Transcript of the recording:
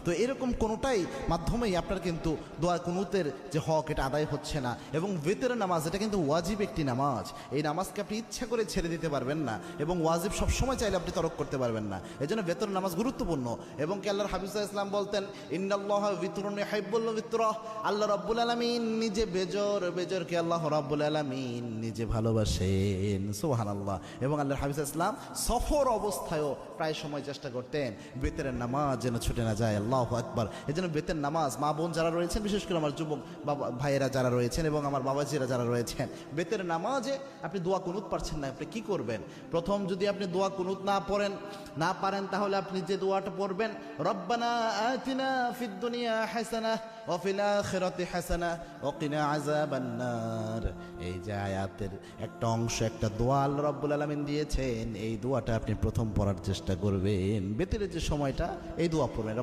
তো এরকম কোনোটাই মাধ্যমেই আপনার কিন্তু দোয়া কুনুতের যে হক এটা আদায় হচ্ছে না। এবং বেতের নামাজ এটা কিন্তু ওয়াজিব একটি নামাজ, এই নামাজকে আপনি ইচ্ছা করে ছেড়ে দিতে পারবেন না এবং ওয়াজিব সবসময় চাইলে আপনি তরক করতে পারবেন না। এই জন্য বেতর নামাজ গুরুত্বপূর্ণ। এবং কি আল্লাহর হাবিব সাল্লাল্লাহু আলাইহি ওয়াসাল্লাম বলতেন, ইন্নাল্লাহা বিতরুন ইউহিব্বুল বিতরা, আল্লাহ রাব্বুল আলামিন নিজে বেজরকে আল্লাহ রাব্বুল আলামিন নিজে ভালোবাসেন। সুবহানাল্লাহ। এবং আল্লাহর হাবিব সাল্লাল্লাহু আলাইহি ওয়াসাল্লাম সফর অবস্থায়ও প্রায় সময় চেষ্টা করতেন বেতের নামাজ যেন ছুটে না যায়। আল্লাহু আকবার। এই জন্য বেতের নামাজ মা বোন যারা রয়েছেন, বিশেষ করে আমার যুবক বাবা ভাইয়েরা যারা রয়েছেন এবং আমার বাবাজিরা যারা রয়েছেন, বেতের নামাজে আপনি দোয়া কুনুত পারছেন না, আপনি কি করবেন? প্রথম যদি আপনি দোয়া কুনুত না পারেন তাহলে আপনি যে দোয়াটা পড়বেন, রব্বানা আতিনা ফিদ দুনিয়া হাসানাহ ওয়া ফিল আখিরাতি হাসানাহ ওয়া কিনা আযাবান নার। এই যে আয়াতের একটা অংশ, একটা দোয়া আল্লাহ রাব্বুল আলামিন দিয়েছেন, এই দোয়াটা আপনি প্রথম পড়ার চেষ্টা করবেন। বেতের যে সময়টা এই দোয়া পড়বেন।